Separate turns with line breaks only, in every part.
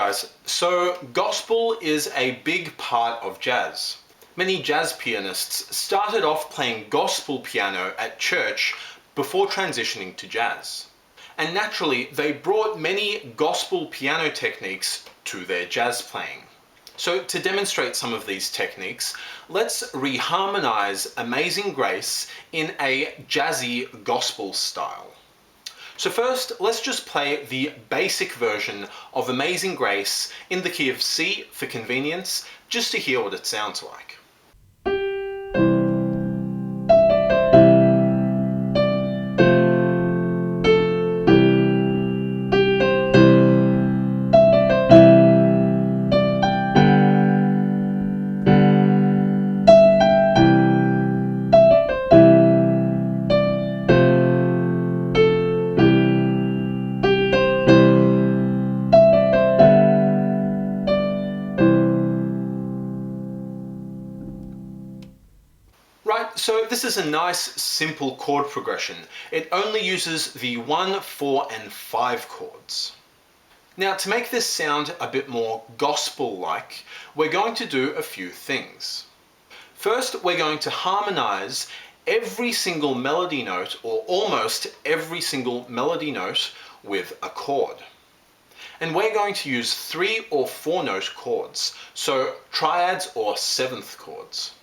guys, so gospel is a big part of jazz. Many jazz pianists started off playing gospel piano at church before transitioning to jazz. And naturally, they brought many gospel piano techniques to their jazz playing. So to demonstrate some of these techniques, let's reharmonize Amazing Grace in a jazzy gospel style. So first, let's just play the basic version of Amazing Grace in the key of C for convenience, just to hear what it sounds like. Right, so this is a nice simple chord progression. It only uses the 1, 4 and 5 chords. Now to make this sound a bit more gospel-like, we're going to do a few things. First, we're going to harmonize every single melody note, or almost every single melody note, with a chord. And we're going to use 3 or 4 note chords, so triads or 7th chords.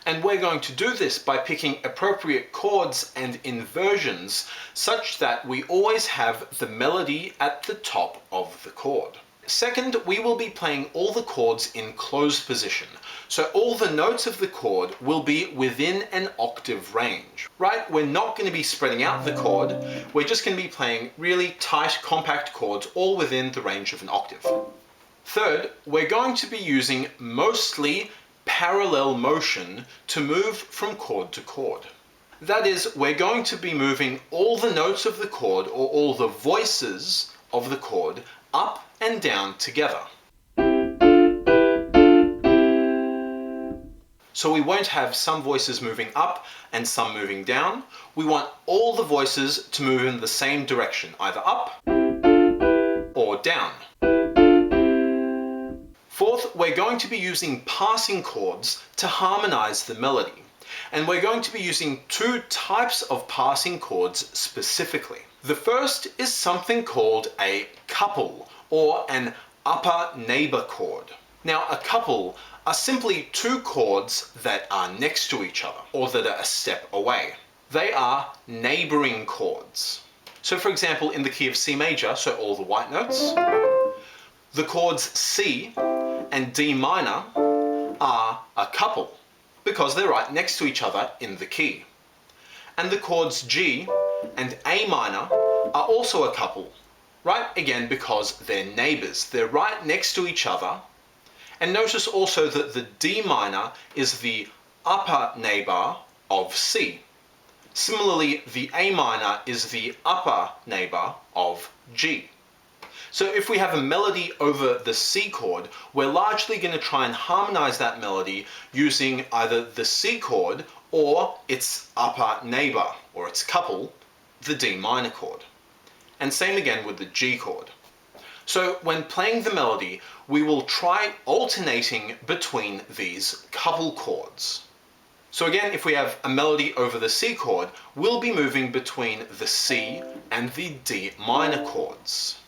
And we're going to do this by picking appropriate chords and inversions such that we always have the melody at the top of the chord. Second, we will be playing all the chords in closed position, so all the notes of the chord will be within an octave range. Right? We're not going to be spreading out the chord, we're just going to be playing really tight, compact chords all within the range of an octave. Third, we're going to be using mostly parallel motion to move from chord to chord. That is, we're going to be moving all the notes of the chord, or all the voices of the chord, up and down together. So we won't have some voices moving up and some moving down. We want all the voices to move in the same direction, either up or down. Fourth, we're going to be using passing chords to harmonize the melody. And we're going to be using 2 types of passing chords specifically. The first is something called a couple, or an upper neighbor chord. Now, a couple are simply 2 chords that are next to each other, or that are a step away. They are neighboring chords. So for example, in the key of C major, so all the white notes, the chords C and D minor are a couple because they're right next to each other in the key. And the chords G and A minor are also a couple, right? Again, because they're neighbors. They're right next to each other. And notice also that the D minor is the upper neighbor of C. Similarly, the A minor is the upper neighbor of G. So if we have a melody over the C chord, we're largely going to try and harmonize that melody using either the C chord or its upper neighbor, or its couple, the D minor chord. And same again with the G chord. So when playing the melody, we will try alternating between these couple chords. So again, if we have a melody over the C chord, we'll be moving between the C and the D minor chords.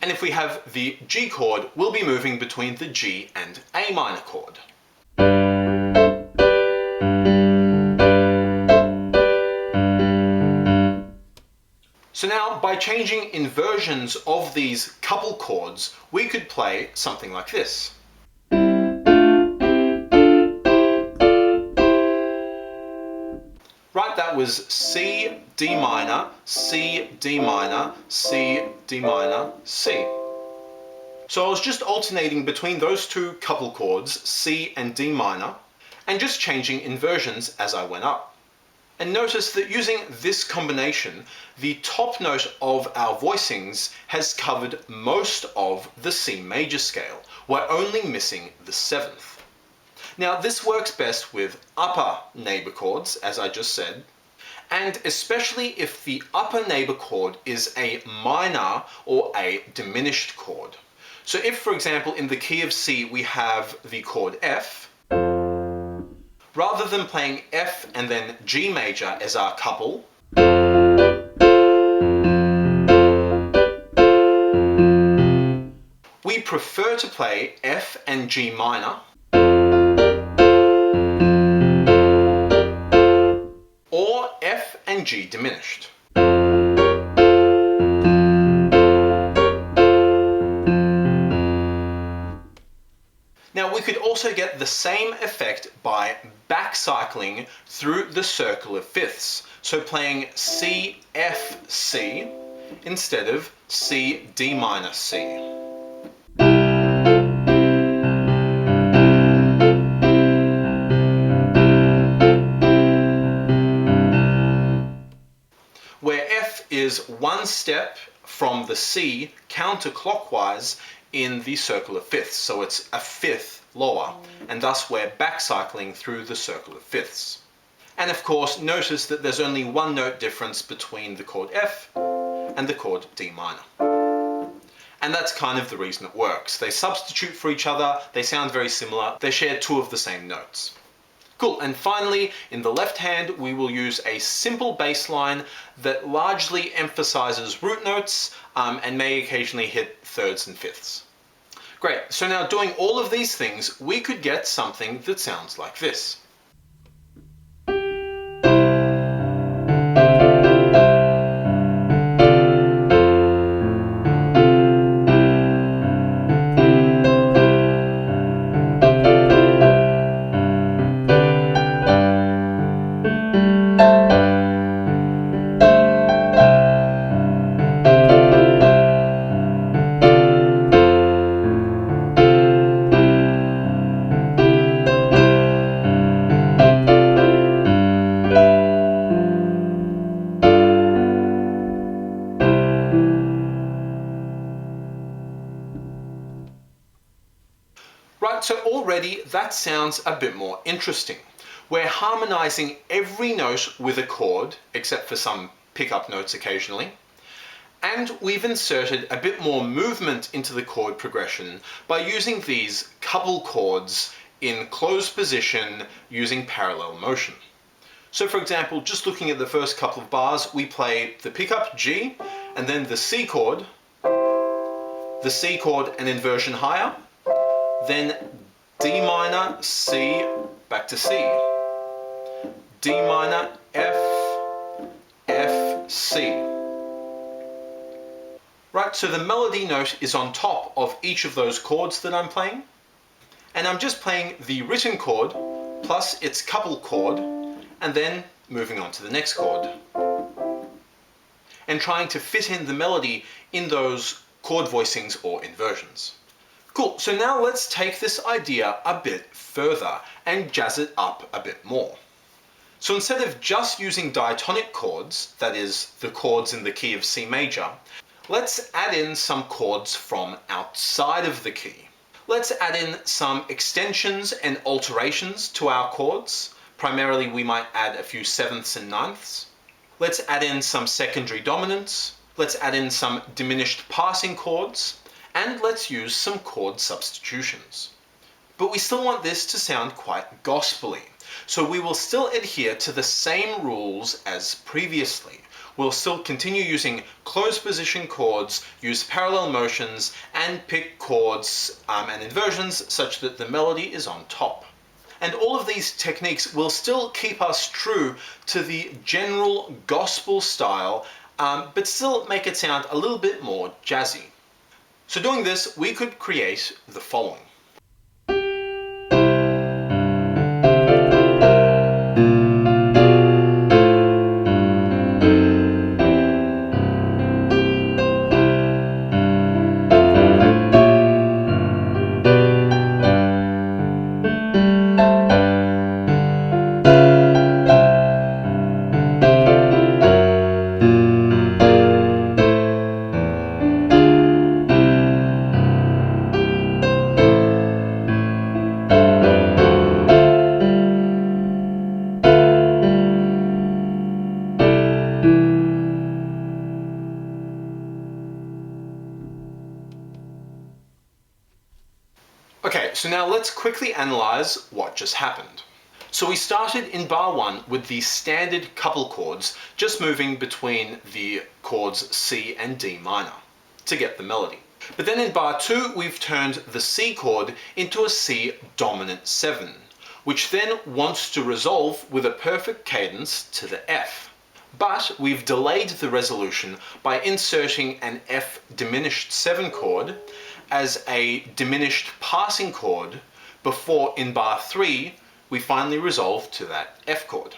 And if we have the G chord, we'll be moving between the G and A minor chord. So now, by changing inversions of these couple chords, we could play something like this. Right, that was C, D minor, C, D minor, C, D minor, C. So I was just alternating between those 2 couple chords, C and D minor, and just changing inversions as I went up. And notice that using this combination, the top note of our voicings has covered most of the C major scale. We're only missing the 7th. Now this works best with upper neighbor chords, as I just said, and especially if the upper neighbor chord is a minor or a diminished chord. So if, for example, in the key of C we have the chord F, rather than playing F and then G major as our couple, we prefer to play F and G minor, or F and G diminished. Now we could also get the same effect by backcycling through the circle of fifths, so playing C, F, C instead of C, D minor, C. Where F is one step from the C counterclockwise in the circle of fifths, so it's a fifth lower, and thus we're backcycling through the circle of fifths. And of course, notice that there's only one note difference between the chord F and the chord D minor. And that's kind of the reason it works. They substitute for each other, they sound very similar, they share two of the same notes. Cool, and finally, in the left hand, we will use a simple bass line that largely emphasizes root notes and may occasionally hit thirds and fifths. Great, so now doing all of these things, we could get something that sounds like this. Right, so already that sounds a bit more interesting. We're harmonizing every note with a chord, except for some pickup notes occasionally. And we've inserted a bit more movement into the chord progression by using these couple chords in closed position using parallel motion. So for example, just looking at the first couple of bars, we play the pickup G, and then the C chord an inversion higher, then D minor, C, back to C, D minor, F, F, C. Right, so the melody note is on top of each of those chords that I'm playing, and I'm just playing the written chord plus its couple chord, and then moving on to the next chord, and trying to fit in the melody in those chord voicings or inversions. Cool, so now let's take this idea a bit further and jazz it up a bit more. So instead of just using diatonic chords, that is, the chords in the key of C major, let's add in some chords from outside of the key. Let's add in some extensions and alterations to our chords. Primarily we might add a few sevenths and ninths. Let's add in some secondary dominants. Let's add in some diminished passing chords. And let's use some chord substitutions. But we still want this to sound quite gospel-y, so we will still adhere to the same rules as previously. We'll still continue using closed position chords, use parallel motions, and pick chords and inversions such that the melody is on top. And all of these techniques will still keep us true to the general gospel style, but still make it sound a little bit more jazzy. So doing this, we could create the following. Okay, so now let's quickly analyze what just happened. So we started in bar 1 with the standard couple chords, just moving between the chords C and D minor to get the melody. But then in bar 2 we've turned the C chord into a C dominant 7, which then wants to resolve with a perfect cadence to the F. But we've delayed the resolution by inserting an F diminished 7 chord as a diminished passing chord before in bar 3 we finally resolve to that F chord.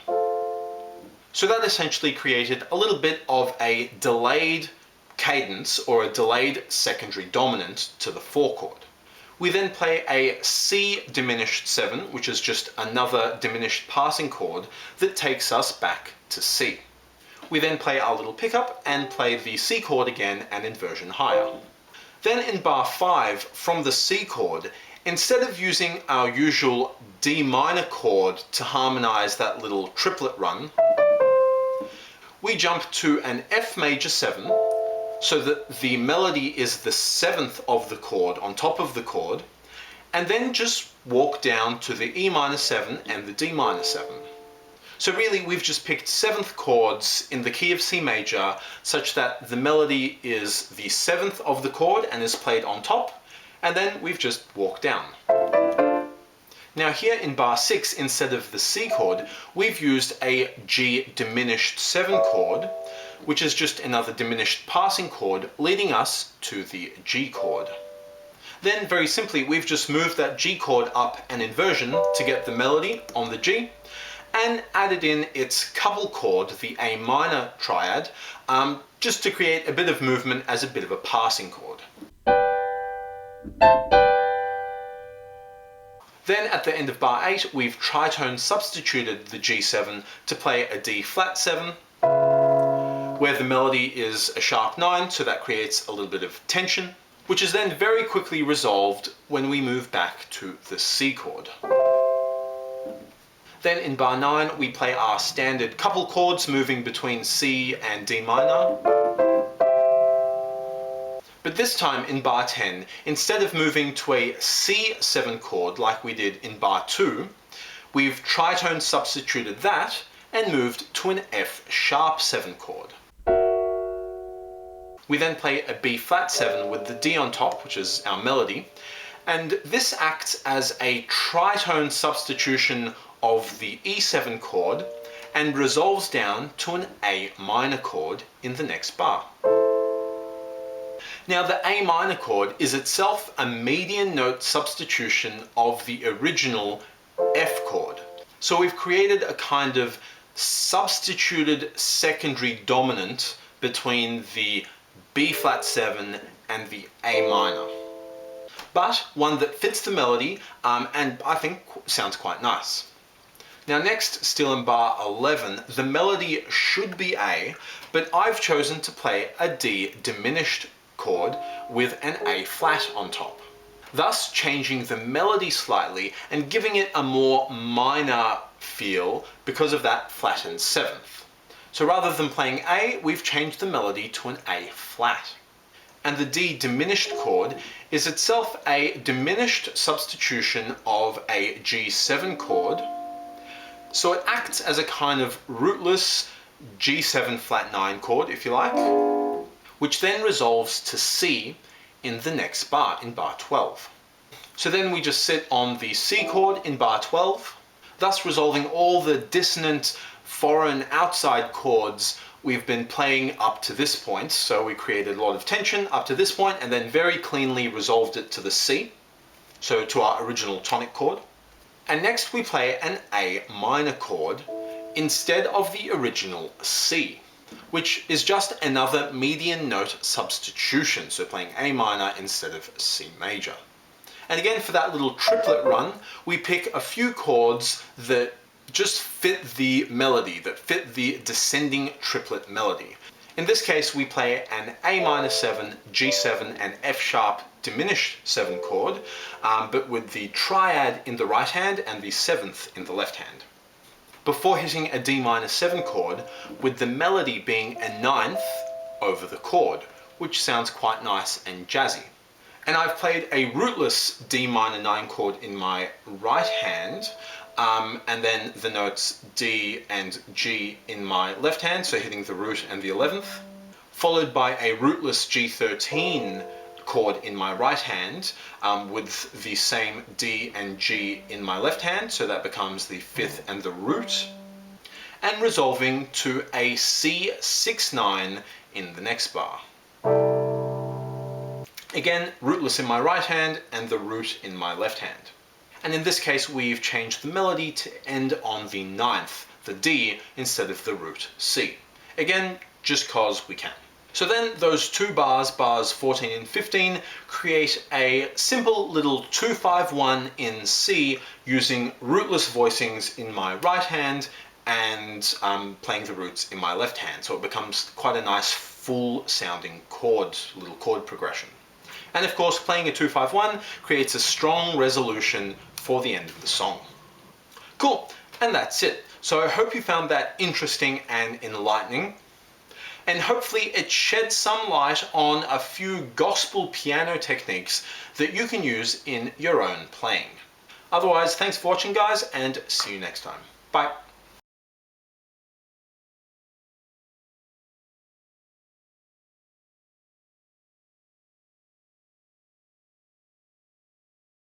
So that essentially created a little bit of a delayed cadence or a delayed secondary dominant to the 4 chord. We then play a C diminished 7, which is just another diminished passing chord that takes us back to C. We then play our little pickup and play the C chord again an inversion higher. Then in bar 5, from the C chord, instead of using our usual D minor chord to harmonize that little triplet run, we jump to an F major 7 so that the melody is the 7th of the chord on top of the chord, and then just walk down to the E minor 7 and the D minor 7. So really we've just picked 7th chords in the key of C major such that the melody is the 7th of the chord and is played on top, and then we've just walked down. Now here in bar 6, instead of the C chord, we've used a G diminished 7 chord, which is just another diminished passing chord leading us to the G chord. Then very simply we've just moved that G chord up an inversion to get the melody on the G, and added in its couple chord, the A minor triad, just to create a bit of movement as a bit of a passing chord. Then at the end of bar 8 we've tritone substituted the G7 to play a D flat 7, where the melody is a sharp 9, so that creates a little bit of tension, which is then very quickly resolved when we move back to the C chord. Then in bar 9 we play our standard couple chords moving between C and D minor. But this time in bar 10, instead of moving to a C7 chord like we did in bar 2, we've tritone substituted that and moved to an F sharp 7 chord. We then play a B flat 7 with the D on top, which is our melody, and this acts as a tritone substitution of the E7 chord and resolves down to an A minor chord in the next bar. Now the A minor chord is itself a median note substitution of the original F chord. So we've created a kind of substituted secondary dominant between the B flat 7 and the A minor, but one that fits the melody and I think sounds quite nice. Now next, still in bar 11, the melody should be A, but I've chosen to play a D diminished chord with an A flat on top, thus changing the melody slightly and giving it a more minor feel because of that flattened 7th. So rather than playing A, we've changed the melody to an A flat. And the D diminished chord is itself a diminished substitution of a G7 chord, so it acts as a kind of rootless G7 flat 9 chord, if you like, which then resolves to C in the next bar, in bar 12. So then we just sit on the C chord in bar 12, thus resolving all the dissonant, foreign, outside chords we've been playing up to this point. So we created a lot of tension up to this point and then very cleanly resolved it to the C, so to our original tonic chord. And next we play an A minor chord instead of the original C, which is just another median note substitution, so playing A minor instead of C major. And again, for that little triplet run, we pick a few chords that just fit the melody, that fit the descending triplet melody. In this case, we play an A minor 7, G7 and F sharp diminished 7 chord, but with the triad in the right hand and the 7th in the left hand, before hitting a D minor 7 chord with the melody being a 9th over the chord, which sounds quite nice and jazzy. And I've played a rootless D minor 9 chord in my right hand, and then the notes D and G in my left hand, so hitting the root and the 11th, followed by a rootless G13 chord in my right hand, with the same D and G in my left hand, so that becomes the 5th and the root, and resolving to a C6-9 in the next bar. Again, rootless in my right hand and the root in my left hand. And in this case, we've changed the melody to end on the 9th, the D, instead of the root C. Again, just cause we can. So then those two bars, bars 14 and 15, create a simple little 2-5-1 in C using rootless voicings in my right hand and playing the roots in my left hand. So it becomes quite a nice full sounding chord, little chord progression. And of course, playing a 2-5-1 creates a strong resolution for the end of the song. Cool, and that's it. So I hope you found that interesting and enlightening. And hopefully it sheds some light on a few gospel piano techniques that you can use in your own playing. Otherwise, thanks for watching, guys, and see you next time. Bye.